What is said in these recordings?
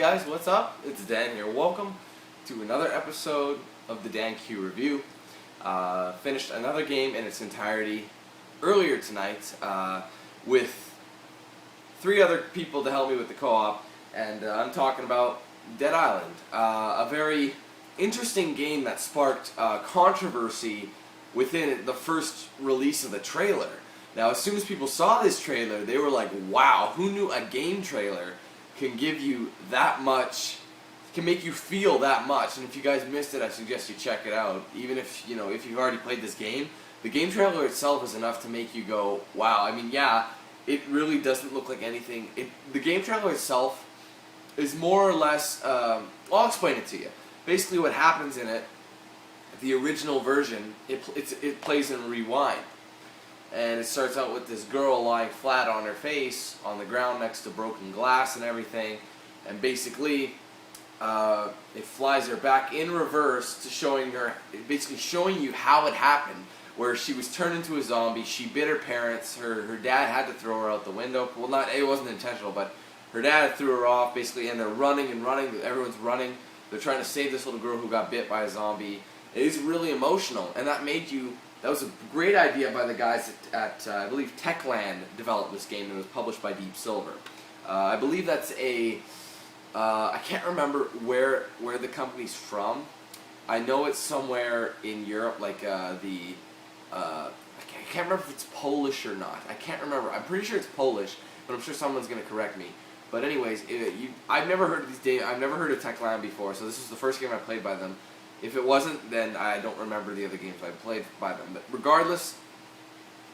guys, what's up? It's Dan here. Welcome to another episode of the DanQ review. Finished another game in its entirety earlier tonight with 3 other people to help me with the co-op, and I'm talking about Dead Island, a very interesting game that sparked controversy within the first release of the trailer. Now, as soon as people saw this trailer, they were like, wow, who knew a game trailer can give you that much, can make you feel that much? And if you guys missed it, I suggest you check it out. Even if, if you've already played this game, the game trailer itself is enough to make you go, wow. I mean, yeah, it really doesn't look like anything. The game trailer itself is more or less, I'll explain it to you. Basically what happens in it, the original version, it plays in rewind. And it starts out with this girl lying flat on her face on the ground next to broken glass and everything. And basically, it flies her back in reverse to basically showing you how it happened. Where she was turned into a zombie, she bit her parents, her dad had to throw her out the window. Well, it wasn't intentional, but her dad threw her off, basically, and they're running and running, everyone's running. They're trying to save this little girl who got bit by a zombie. It is really emotional, and that was a great idea by the guys at I believe Techland developed this game, and it was published by Deep Silver. I believe that's I can't remember where the company's from. I know it's somewhere in Europe, like I can't remember if it's Polish or not. I can't remember. I'm pretty sure it's Polish, but I'm sure someone's going to correct me. But anyways, I've never heard of these games. I've never heard of Techland before, so this is the first game I played by them. If it wasn't, then I don't remember the other games I played by them. But regardless,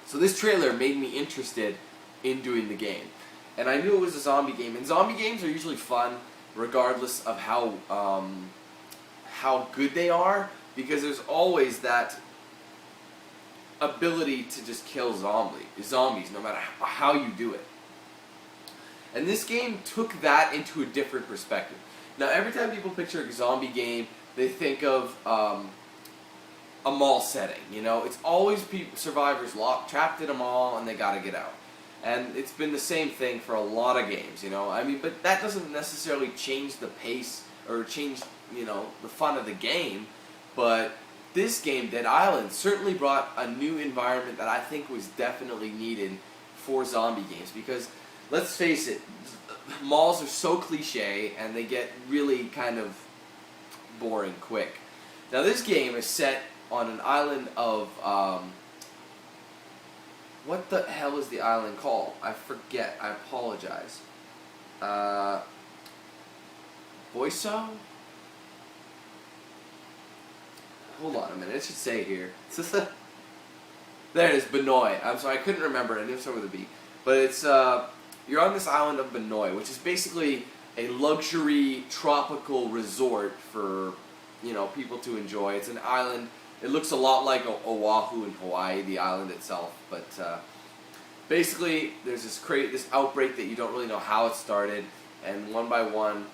so this trailer made me interested in doing the game. And I knew it was a zombie game. And zombie games are usually fun regardless of how good they are, because there's always that ability to just kill zombies no matter how you do it. And this game took that into a different perspective. Now, every time people picture a zombie game, they think of a mall setting. It's always survivors trapped in a mall and they got to get out. And it's been the same thing for a lot of games. I mean, but that doesn't necessarily change the pace or change the fun of the game. But this game, Dead Island, certainly brought a new environment that I think was definitely needed for zombie games. Because let's face it, malls are so cliche and they get really kind of boring quick. Now, this game is set on an island of what the hell is the island called? I forget. I apologize. Boiso? Hold on a minute. It should say here. There it is, Benoy. I'm sorry, I couldn't remember it. I knew it started with a B. But it's you're on this island of Benoy, which is basically a luxury tropical resort for people to enjoy. It's an island. It looks a lot like Oahu in Hawaii, the island itself. But basically, there's this outbreak that you don't really know how it started, and one by one,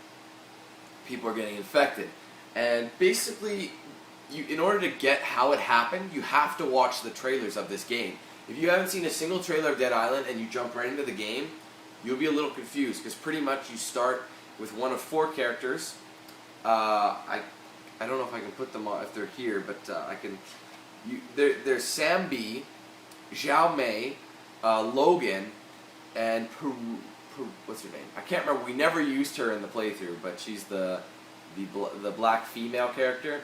people are getting infected. And basically, in order to get how it happened, you have to watch the trailers of this game. If you haven't seen a single trailer of Dead Island and you jump right into the game, you'll be a little confused, because pretty much you start with one of 4 characters. I don't know if I can put them on if they're here, but I can. There's Sam B, Xiao Mei, Logan, and what's her name? I can't remember. We never used her in the playthrough, but she's the black female character,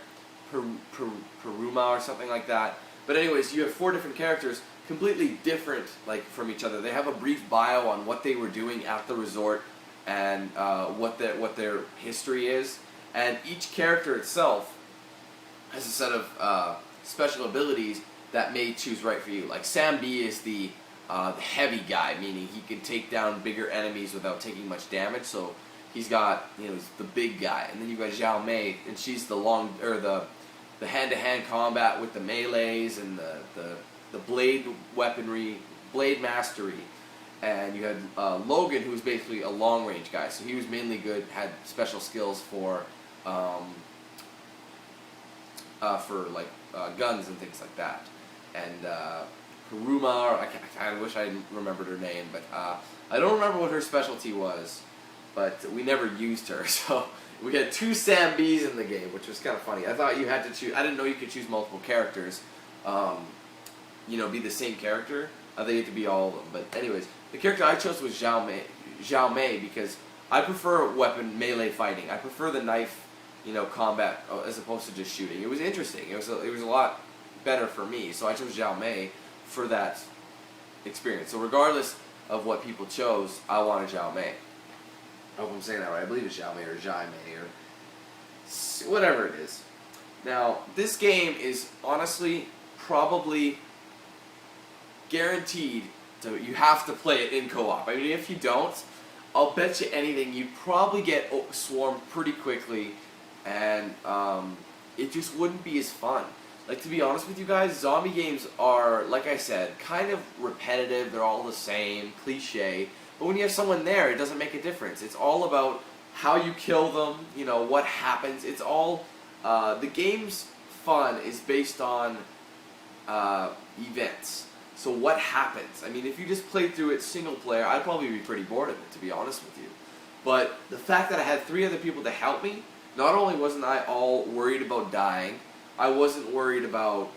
Peruma or something like that. But anyways, you have 4 different characters, completely different from each other. They have a brief bio on what they were doing at the resort and what their history is. And each character itself has a set of special abilities that may choose right for you. Like Sam B is the heavy guy, meaning he can take down bigger enemies without taking much damage. So he's got he's the big guy. And then you've got Xiao Mei, and she's the hand-to-hand combat with the melees and the blade weaponry, blade mastery. And you had Logan, who was basically a long-range guy. So he was mainly good, had special skills for guns and things like that. And Haruma, I wish I remembered her name, but I don't remember what her specialty was. but we never used her. So we had 2 Sam Bs in the game, which was kind of funny. I thought you had to choose. I didn't know you could choose multiple characters. Be the same character. I think it could be all of them. But anyways, the character I chose was Zhao Mei because I prefer weapon melee fighting. I prefer the knife, combat as opposed to just shooting. It was interesting. It was a lot better for me. So I chose Zhao Mei for that experience. So regardless of what people chose, I wanted Zhao Mei. I hope I'm saying that right. I believe it's Zhao Mei or Zhai Mei or whatever it is. Now, this game is honestly probably guaranteed you have to play it in co-op. I mean, if you don't, I'll bet you anything you probably get swarmed pretty quickly, and it just wouldn't be as fun. Like, to be honest with you guys, zombie games are, like I said, kind of repetitive. They're all the same, cliche. But when you have someone there, it doesn't make a difference. It's all about how you kill them, what happens. It's all, the game's fun is based on events. So what happens? I mean, if you just played through it single player, I'd probably be pretty bored of it, to be honest with you. But the fact that I had 3 other people to help me, not only wasn't I all worried about dying, I wasn't worried about,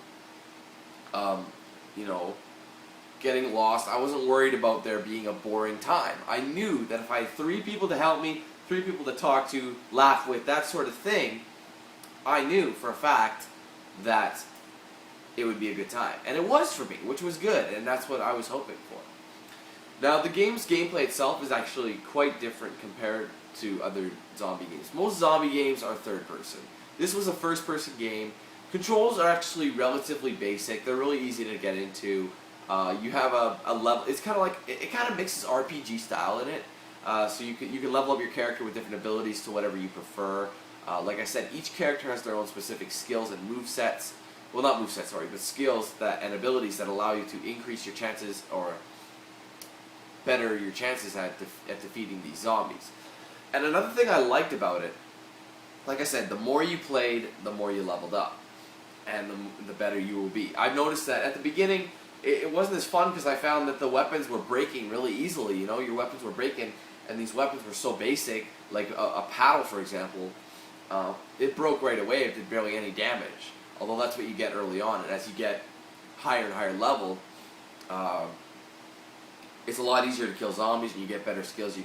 getting lost. I wasn't worried about there being a boring time. I knew that if I had 3 people to help me, 3 people to talk to, laugh with, that sort of thing, I knew for a fact that it would be a good time. And it was for me, which was good, and that's what I was hoping for. Now, the game's gameplay itself is actually quite different compared to other zombie games. Most zombie games are third person. This was a first person game. Controls are actually relatively basic. They're really easy to get into. You have a level. It's kind of like it kind of mixes RPG style in it. So you can level up your character with different abilities to whatever you prefer. Like I said, each character has their own specific skills and movesets. Well, not movesets, sorry, but skills and abilities that allow you to increase your chances or better your chances at defeating these zombies. And another thing I liked about it, like I said, the more you played, the more you leveled up, and the better you will be. I've noticed that at the beginning, it wasn't as fun because I found that the weapons were breaking really easily. Your weapons were breaking, and these weapons were so basic, like a paddle, for example. It broke right away. It did barely any damage. Although that's what you get early on, and as you get higher and higher level, it's a lot easier to kill zombies, and you get better skills. You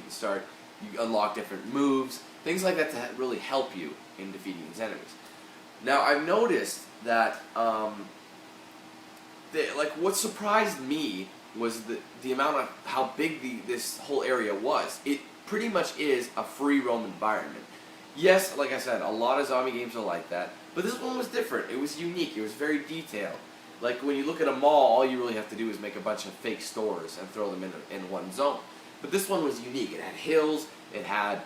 unlock different moves, things like that to really help you in defeating these enemies. Now, I've noticed that, what surprised me was the amount of how big this whole area was. It pretty much is a free roam environment. Yes, like I said, a lot of zombie games are like that, but this one was different. It was unique. It was very detailed. Like when you look at a mall, all you really have to do is make a bunch of fake stores and throw them in one zone. But this one was unique. It had hills. It had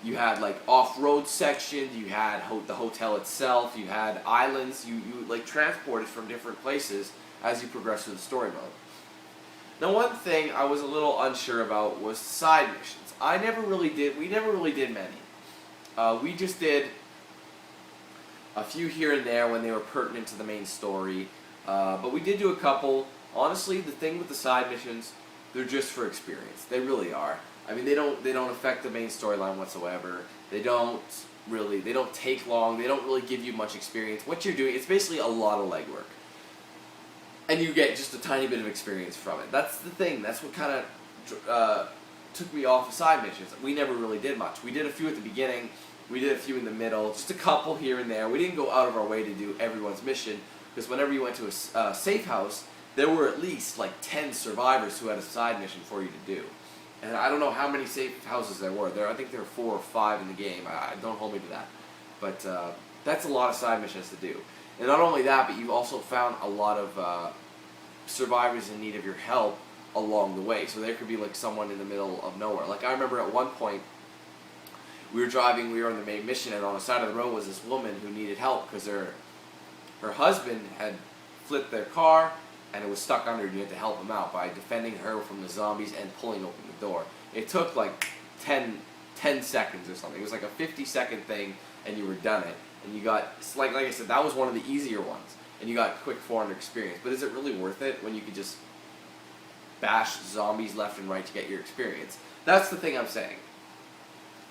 you had like off-road sections. You had the hotel itself. You had islands. You like transported from different places as you progress through the story mode. Now, one thing I was a little unsure about was side missions. We never really did many. We just did a few here and there when they were pertinent to the main story. But we did do a couple. Honestly, the thing with the side missions, they're just for experience. They really are. I mean, they don't affect the main storyline whatsoever. They don't take long. They don't really give you much experience. What you're doing, it's basically a lot of legwork. And you get just a tiny bit of experience from it. That's the thing. That's what kind of took me off of side missions. We never really did much. We did a few at the beginning. We did a few in the middle. Just a couple here and there. We didn't go out of our way to do everyone's mission, because whenever you went to a safe house, there were at least like 10 survivors who had a side mission for you to do. And I don't know how many safe houses there were. I think there were 4 or 5 in the game. Don't hold me to that. But that's a lot of side missions to do. And not only that, but you've also found a lot of survivors in need of your help along the way. So there could be like someone in the middle of nowhere. Like I remember at one point, we were driving, we were on the main mission, and on the side of the road was this woman who needed help because her husband had flipped their car and it was stuck under, and you had to help him out by defending her from the zombies and pulling open the door. It took like 10 seconds or something. It was like a 50-second thing, and you were done it. And you got, like I said, that was one of the easier ones, and you got quick 400 experience. But is it really worth it when you could just bash zombies left and right to get your experience. That's the thing I'm saying.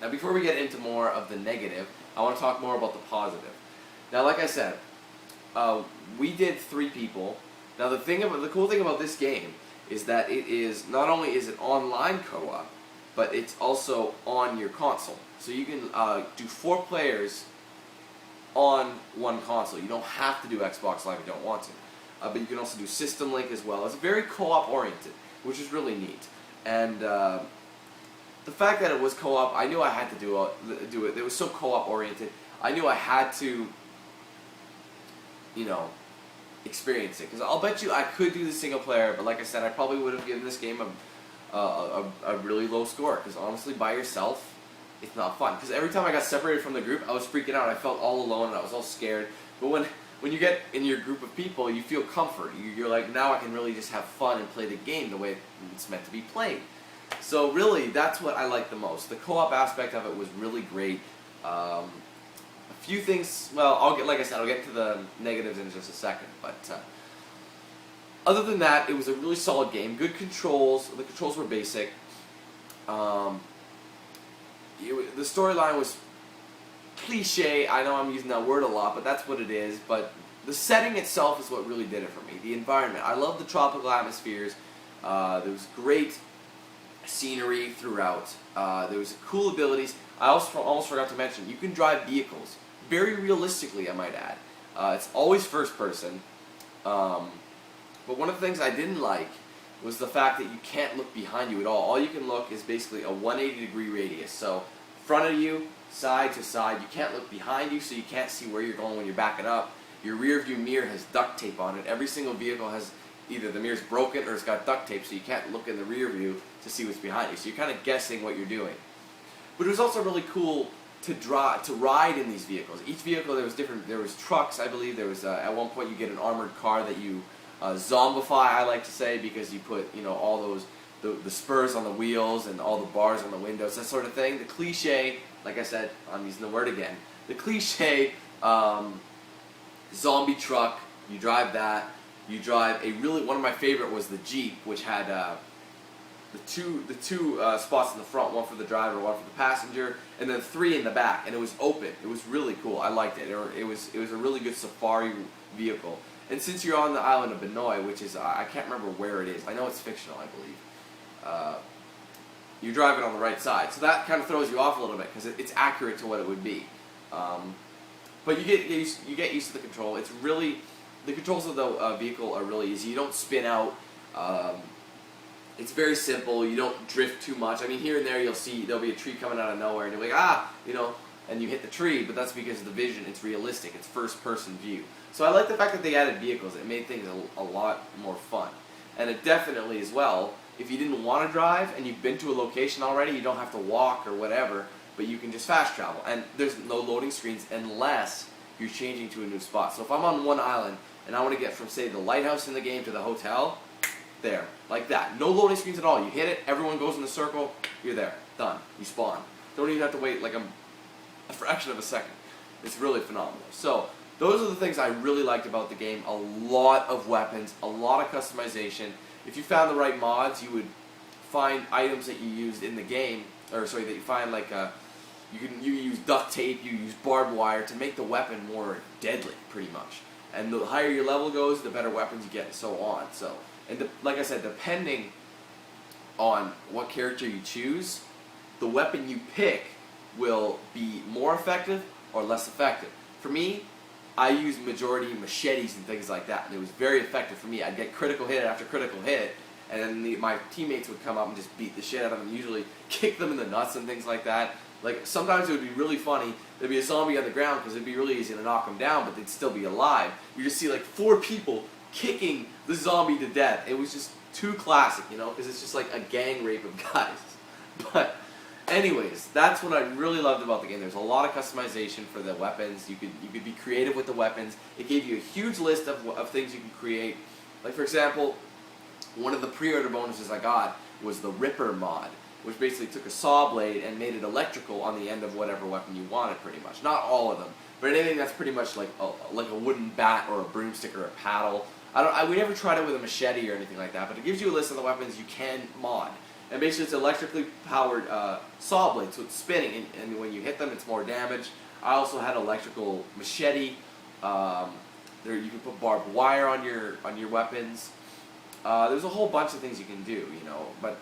Now, before we get into more of the negative, I want to talk more about the positive. Now, like I said, we did 3 people. Now, the cool thing about this game is that it is not only is it online co-op, but it's also on your console. So you can do 4 players on one console. You don't have to do Xbox Live if you don't want to. But you can also do System Link as well. It's very co-op oriented, which is really neat. And the fact that it was co-op, I knew I had to do it. It was so co-op oriented. I knew I had to, experience it. Because I'll bet you I could do the single player, but like I said, I probably would have given this game a really low score. Because honestly, by yourself, it's not fun. Because every time I got separated from the group, I was freaking out. I felt all alone, and I was all scared. But when you get in your group of people, you feel comfort. You're like, now I can really just have fun and play the game the way it's meant to be played. So really, that's what I like the most. The co-op aspect of it was really great. A few things. Well, I'll get to the negatives in just a second. But other than that, it was a really solid game. Good controls. The controls were basic. The storyline was cliche. I know I'm using that word a lot, but that's what it is. But the setting itself is what really did it for me. The environment. I love the tropical atmospheres. There was great scenery throughout. There was cool abilities. I also almost forgot to mention, you can drive vehicles very realistically, I might add. It's always first person. But one of the things I didn't like was the fact that you can't look behind you at all. All you can look is basically a 180-degree radius. So front of you, side to side. You can't look behind you, so you can't see where you're going when you're backing up. Your rear view mirror has duct tape on it. Every single vehicle has either the mirror's broken or it's got duct tape, so you can't look in the rear view to see what's behind you. So you're kind of guessing what you're doing. But it was also really cool to ride in these vehicles. Each vehicle, there was different. There was trucks, I believe. There was at one point you get an armored car that you zombify, I like to say, because you put all those the spurs on the wheels and all the bars on the windows, that sort of thing. The cliche, like I said, I'm using the word again. The cliche zombie truck. You drive that. You drive one of my favorite was the Jeep, which had the two spots in the front, one for the driver, one for the passenger, and then 3 in the back, and it was open. It was really cool. I liked it. It was a really good safari vehicle. And since you're on the island of Benoi, which is I can't remember where it is. I know it's fictional, I believe. You're driving on the right side, so that kind of throws you off a little bit because it's accurate to what it would be. But you get used to the control. It's really the controls of the vehicle are really easy. You don't spin out. It's very simple. You don't drift too much. I mean, here and there there'll be a tree coming out of nowhere, and you're like, and you hit the tree, but that's because of the vision. It's realistic. It's first-person view. So I like the fact that they added vehicles. It made things a lot more fun. And it definitely, as well, if you didn't want to drive and you've been to a location already, you don't have to walk or whatever, but you can just fast travel. And there's no loading screens unless you're changing to a new spot. So if I'm on one island and I want to get from, say, the lighthouse in the game to the hotel, there, like that. No loading screens at all. You hit it, everyone goes in a circle, you're there. Done. You spawn. Don't even have to wait like a fraction of a second. It's really phenomenal. So those are the things I really liked about the game. A lot of weapons, a lot of customization. If you found the right mods, you would find items that you used in the game, that you find like you use duct tape, you use barbed wire to make the weapon more deadly, pretty much. And the higher your level goes, the better weapons you get, and so on. Like I said, depending on what character you choose, the weapon you pick will be more effective or less effective. For me, I use majority machetes and things like that, and it was very effective for me. I'd get critical hit after critical hit, and then my teammates would come up and just beat the shit out of them, usually kick them in the nuts and things like that. Like, sometimes it would be really funny. There'd be a zombie on the ground because it'd be really easy to knock them down, but they'd still be alive. You just see like 4 people kicking the zombie to death. It was just too classic, because it's just like a gang rape of guys. But anyways, that's what I really loved about the game. There's a lot of customization for the weapons. You could be creative with the weapons. It gave you a huge list of things you can create. Like, for example, one of the pre-order bonuses I got was the Ripper mod, which basically took a saw blade and made it electrical on the end of whatever weapon you wanted, pretty much. Not all of them, but anything that's pretty much like a wooden bat or a broomstick or a paddle. We never tried it with a machete or anything like that, but it gives you a list of the weapons you can mod. And basically it's electrically powered saw blade, so it's spinning, and when you hit them, it's more damage. I also had electrical machete. There you can put barbed wire on your weapons. There's a whole bunch of things you can do, but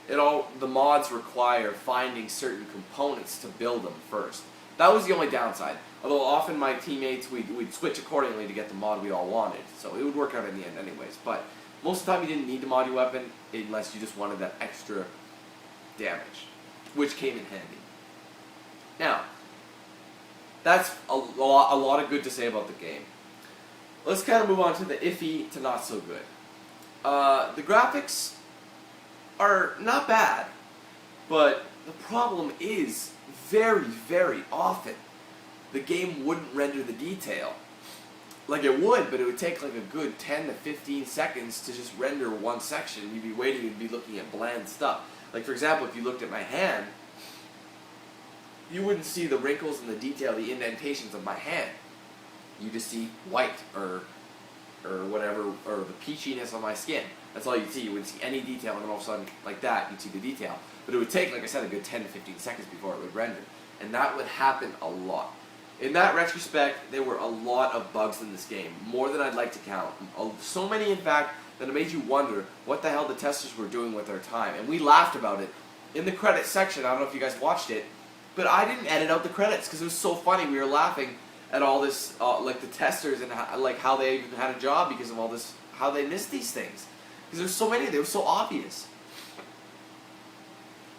the mods require finding certain components to build them first. That was the only downside. Although often my teammates, we'd switch accordingly to get the mod we all wanted, so it would work out in the end anyways. But most of the time you didn't need to mod your weapon unless you just wanted that extra damage, which came in handy. Now, that's a lot of good to say about the game. Let's kind of move on to the iffy to not so good. The graphics are not bad, but the problem is very, very often the game wouldn't render the detail. Like it would, but it would take like a good 10 to 15 seconds to just render one section. You'd be waiting and be looking at bland stuff. Like for example, if you looked at my hand, you wouldn't see the wrinkles and the detail, the indentations of my hand. You just see white or whatever, or the peachiness of my skin. That's all you'd see. You wouldn't see any detail, and then all of a sudden, like that, you'd see the detail. But it would take, like I said, a good 10 to 15 seconds before it would render. And that would happen a lot. In that retrospect, there were a lot of bugs in this game, more than I'd like to count. So many, in fact, that it made you wonder what the hell the testers were doing with their time. And we laughed about it in the credits section. I don't know if you guys watched it, but I didn't edit out the credits because it was so funny. We were laughing at all this, like the testers and how they even had a job because of all this, how they missed these things. Because there's so many, they were so obvious.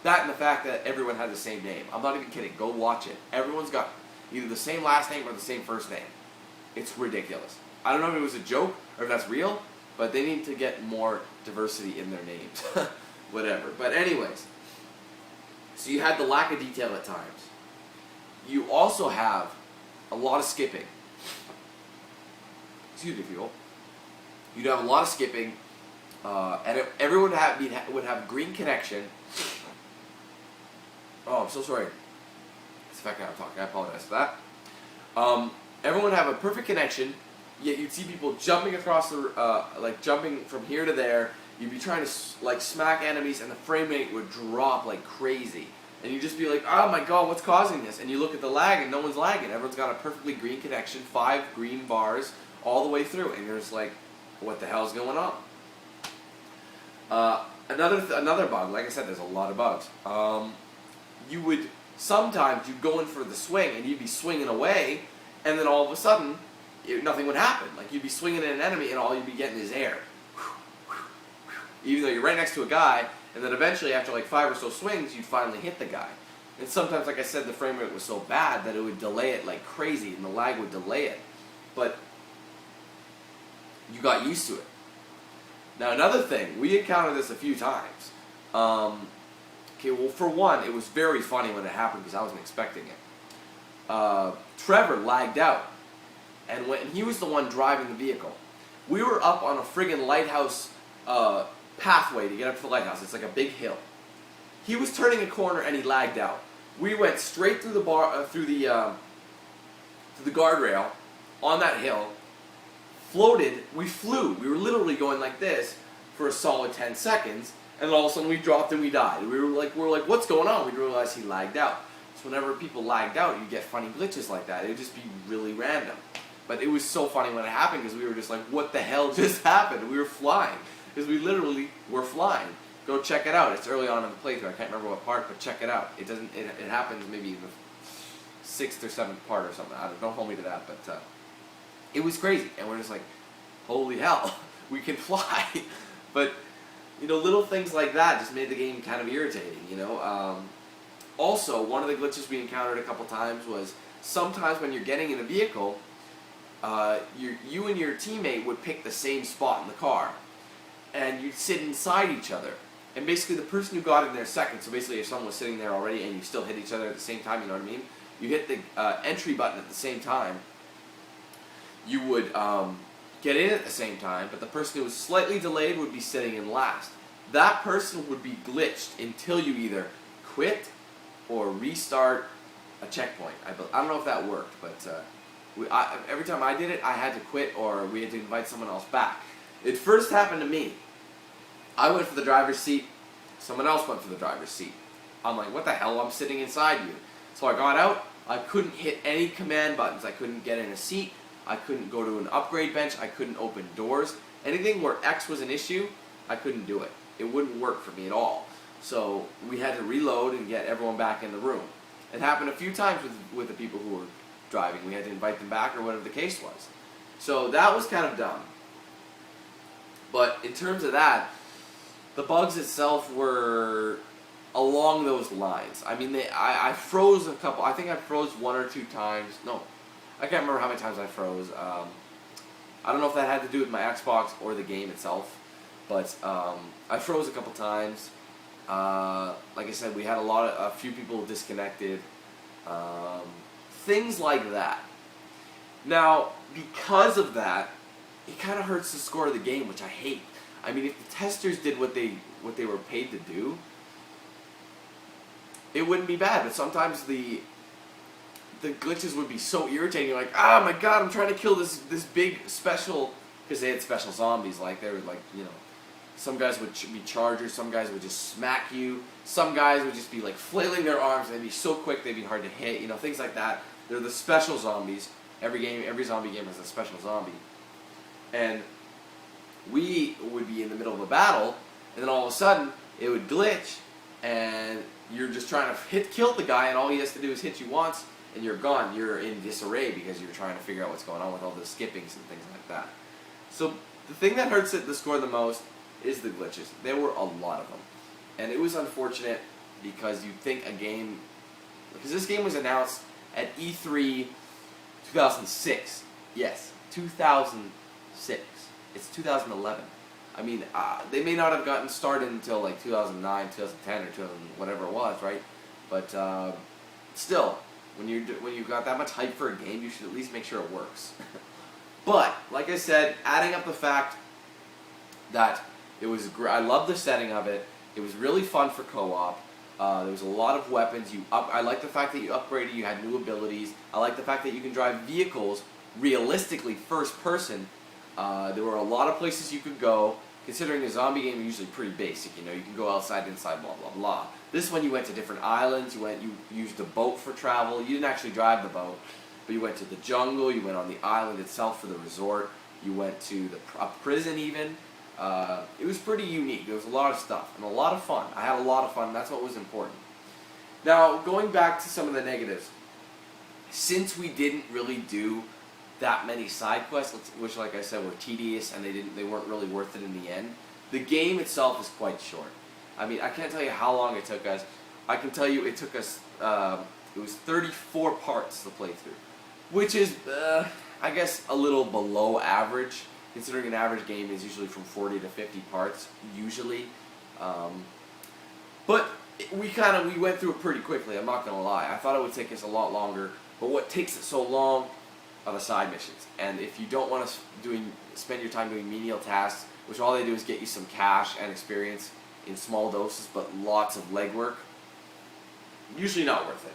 That and the fact that everyone had the same name. I'm not even kidding. Go watch it. Everyone's got either the same last name or the same first name. It's ridiculous. I don't know if it was a joke or if that's real, but they need to get more diversity in their names. Whatever. But anyways, so you had the lack of detail at times. You also have a lot of skipping. Excuse me, people. You'd have a lot of skipping, and everyone would have green connection. Oh, I'm so sorry. It's the fact that I'm talking. I apologize for that. Everyone would have a perfect connection, yet you'd see people jumping across the, jumping from here to there. You'd be trying to smack enemies, and the frame rate would drop like crazy. And you'd just be like, oh my god, what's causing this? And you look at the lag, and no one's lagging. Everyone's got a perfectly green connection, 5 green bars all the way through, and you're just like, what the hell's going on? Another bug, like I said, there's a lot of bugs. Sometimes you'd go in for the swing, and you'd be swinging away, and then all of a sudden, nothing would happen. Like, you'd be swinging at an enemy, and all you'd be getting is air. Even though you're right next to a guy, and then eventually, after like 5 or so swings, you'd finally hit the guy. And sometimes, like I said, the frame rate was so bad that it would delay it like crazy, and the lag would delay it. But you got used to it. Now, another thing, we encountered this a few times. Okay, well, for one, it was very funny when it happened because I wasn't expecting it. Trevor lagged out, and when he was the one driving the vehicle, we were up on a friggin' lighthouse pathway to get up to the lighthouse. It's like a big hill. He was turning a corner and he lagged out. We went straight through the through the guardrail on that hill. Floated. We flew. We were literally going like this for a solid 10 seconds, and then all of a sudden we dropped and we died. We were like, what's going on? We realized he lagged out. So whenever people lagged out, you get funny glitches like that. It would just be really random. But it was so funny when it happened because we were just like, what the hell just happened? We were flying. Because we literally were flying. Go check it out. It's early on in the playthrough. I can't remember what part, but check it out. It happens maybe in the 6th or 7th part or something. Don't hold me to that, but it was crazy. And we're just like, holy hell, we can fly. But, little things like that just made the game kind of irritating, Also, one of the glitches we encountered a couple times was sometimes when you're getting in a vehicle, you and your teammate would pick the same spot in the car. And you'd sit inside each other. And basically the person who got in there second, so basically if someone was sitting there already and you still hit each other at the same time, you know what I mean? You hit the entry button at the same time. You would get in at the same time, but the person who was slightly delayed would be sitting in last. That person would be glitched until you either quit or restart a checkpoint. I don't know if that worked, but every time I did it, I had to quit or we had to invite someone else back. It first happened to me. I went for the driver's seat. Someone else went for the driver's seat. I'm like, what the hell? I'm sitting inside you. So I got out. I couldn't hit any command buttons. I couldn't get in a seat. I couldn't go to an upgrade bench. I couldn't open doors. Anything where X was an issue, I couldn't do it. It wouldn't work for me at all. So we had to reload and get everyone back in the room. It happened a few times with the people who were driving. We had to invite them back or whatever the case was. So that was kind of dumb. But in terms of that, the bugs itself were along those lines. I mean, I froze a couple. I think I froze 1 or 2 times. No, I can't remember how many times I froze. I don't know if that had to do with my Xbox or the game itself, but I froze a couple times. Like I said, we had a few people disconnected. Things like that. Now, because of that, it kind of hurts the score of the game, which I hate. I mean, if the testers did what they were paid to do, it wouldn't be bad. But sometimes the glitches would be so irritating. You're like, oh my god, I'm trying to kill this big special, because they had special zombies. Like they were like, you know, some guys would be chargers, some guys would just smack you, some guys would just be like flailing their arms. They'd be so quick, they'd be hard to hit. You know, things like that. They're the special zombies. Every zombie game has a special zombie, and we would be in the middle of a battle, and then all of a sudden it would glitch, and you're just trying to kill the guy, and all he has to do is hit you once, and you're gone. You're in disarray because you're trying to figure out what's going on with all the skippings and things like that. So the thing that hurts the score the most is the glitches. There were a lot of them, and it was unfortunate because you'd think a game, because this game was announced at E3 2006. Yes, 2006. It's 2011. I mean, they may not have gotten started until like 2009, 2010, or 2000, whatever it was, right? But still, when you've got that much hype for a game, you should at least make sure it works. But like I said, adding up the fact that it was, I love the setting of it. It was really fun for co-op. There was a lot of weapons. I like the fact that you upgraded. You had new abilities. I like the fact that you can drive vehicles realistically first person. There were a lot of places you could go. Considering a zombie game is usually pretty basic, you know, you can go outside, inside, blah, blah, blah. This one you went to different islands, you used a boat for travel. You didn't actually drive the boat, but you went to the jungle, you went on the island itself for the resort, you went to a prison even. It was pretty unique. There was a lot of stuff and a lot of fun. I had a lot of fun, and that's what was important. Now, going back to some of the negatives, since we didn't really do that many side quests, which, like I said, were tedious and they weren't really worth it in the end, the game itself is quite short. I mean, I can't tell you how long it took us. I can tell you it took us, it was 34 parts to play through, which is, I guess, a little below average, considering an average game is usually from 40 to 50 parts, usually. But we went through it pretty quickly, I'm not going to lie. I thought it would take us a lot longer, but what takes it so long are the side missions. And if you don't want to spend your time doing menial tasks, which all they do is get you some cash and experience in small doses, but lots of legwork, usually not worth it.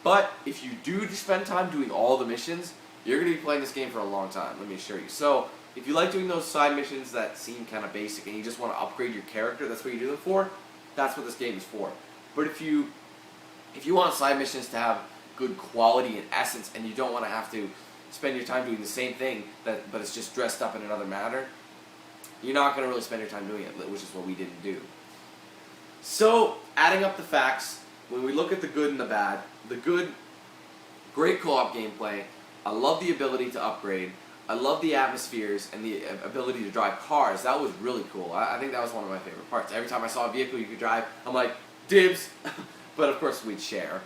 But if you do spend time doing all the missions, you're going to be playing this game for a long time, let me assure you. So if you like doing those side missions that seem kind of basic and you just want to upgrade your character, that's what you do them for, that's what this game is for. But if you want side missions to have good quality and essence, and you don't want to have to spend your time doing the same thing, but it's just dressed up in another manner, you're not going to really spend your time doing it, which is what we didn't do. So, adding up the facts, when we look at the good and the bad, the good, great co-op gameplay, I love the ability to upgrade, I love the atmospheres and the ability to drive cars. That was really cool. I think that was one of my favorite parts. Every time I saw a vehicle you could drive, I'm like, dibs! But of course we'd share.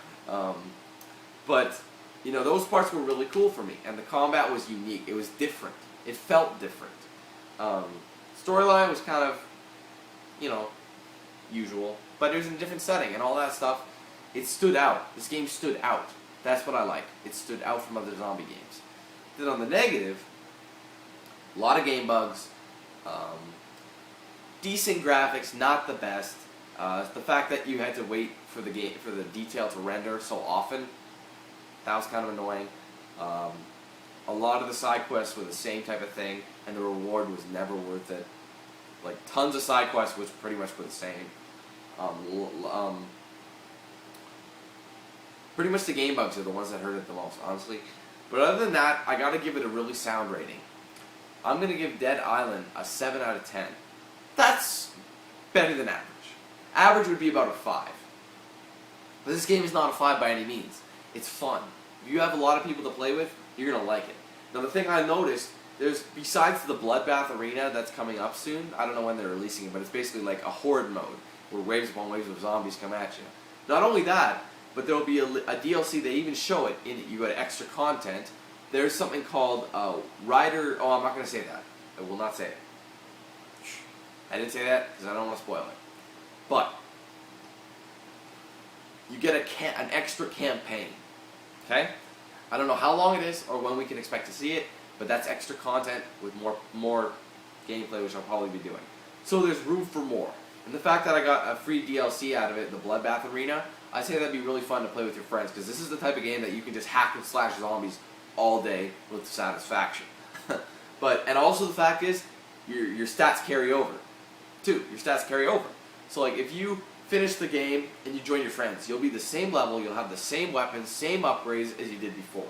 But you know, those parts were really cool for me, and the combat was unique. It was different. It felt different. Storyline was kind of, you know, usual, but it was in a different setting and all that stuff. It stood out. This game stood out. That's what I like. It stood out from other zombie games. Then on the negative, a lot of game bugs, decent graphics, not the best. The fact that you had to wait for the detail to render so often, that was kind of annoying. a lot of the side quests were the same type of thing, and the reward was never worth it. Like, tons of side quests which pretty much were the same. Pretty much the game bugs are the ones that hurt it the most, honestly. But other than that, I gotta give it a really sound rating. I'm gonna give Dead Island a 7 out of 10. That's better than average. Average would be about a 5. But this game is not a 5 by any means. It's fun. If you have a lot of people to play with, you're gonna like it. Now the thing I noticed, there's, besides the Bloodbath Arena that's coming up soon, I don't know when they're releasing it, but it's basically like a horde mode, where waves upon waves of zombies come at you. Not only that, but there will be a DLC, they even show it in it. You got extra content. There's something called Rider, oh, I'm not going to say that. I will not say it. I didn't say that because I don't want to spoil it. But, you get an extra campaign. Okay? I don't know how long it is or when we can expect to see it, but that's extra content with more gameplay, which I'll probably be doing. So there's room for more. And the fact that I got a free DLC out of it, the Bloodbath Arena, I say that'd be really fun to play with your friends, because this is the type of game that you can just hack and slash zombies all day with satisfaction. And also the fact is, your stats carry over. Too, your stats carry over. So like, if you finish the game and you join your friends, you'll be the same level, you'll have the same weapons, same upgrades as you did before.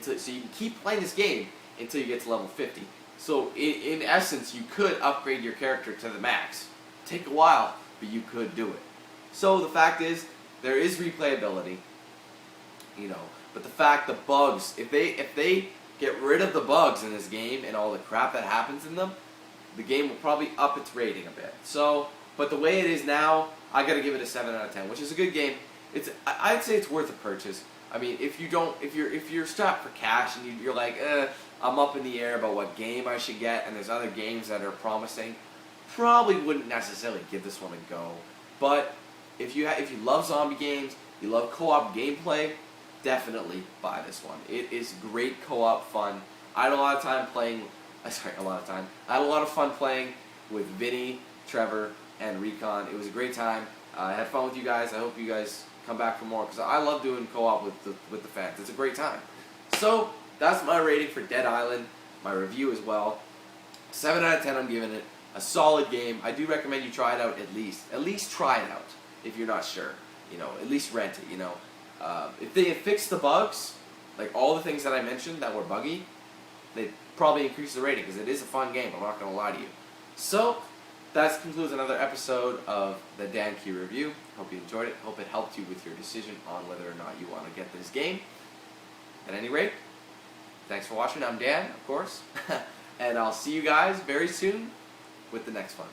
So you can keep playing this game until you get to level 50. So in essence, you could upgrade your character to the max. Take a while, but you could do it. So the fact is, there is replayability, but the fact, the bugs, if they get rid of the bugs in this game and all the crap that happens in them, the game will probably up its rating a bit. So, but the way it is now, I gotta give it a 7 out of 10, which is a good game. I'd say it's worth a purchase. I mean, if you're strapped for cash and you're like, I'm up in the air about what game I should get, and there's other games that are promising, probably wouldn't necessarily give this one a go. But if you love zombie games, you love co-op gameplay, definitely buy this one. It is great co-op fun. I had a lot of time playing. I had a lot of fun playing with Vinny, Trevor, and Recon. It was a great time. I had fun with you guys. I hope you guys come back for more, because I love doing co-op with the fans. It's a great time. So that's my rating for Dead Island. My review as well. 7 out of 10. I'm giving it. A solid game. I do recommend you try it out at least. At least try it out if you're not sure. At least rent it. If they had fixed the bugs, like all the things that I mentioned that were buggy, they'd probably increase the rating, because it is a fun game. I'm not going to lie to you. So that concludes another episode of the DanQ review. Hope you enjoyed it. Hope it helped you with your decision on whether or not you want to get this game. At any rate, thanks for watching. I'm Dan, of course, and I'll see you guys very soon with the next one.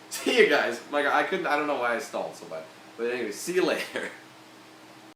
See you guys. I don't know why I stalled so bad. But anyway, see you later.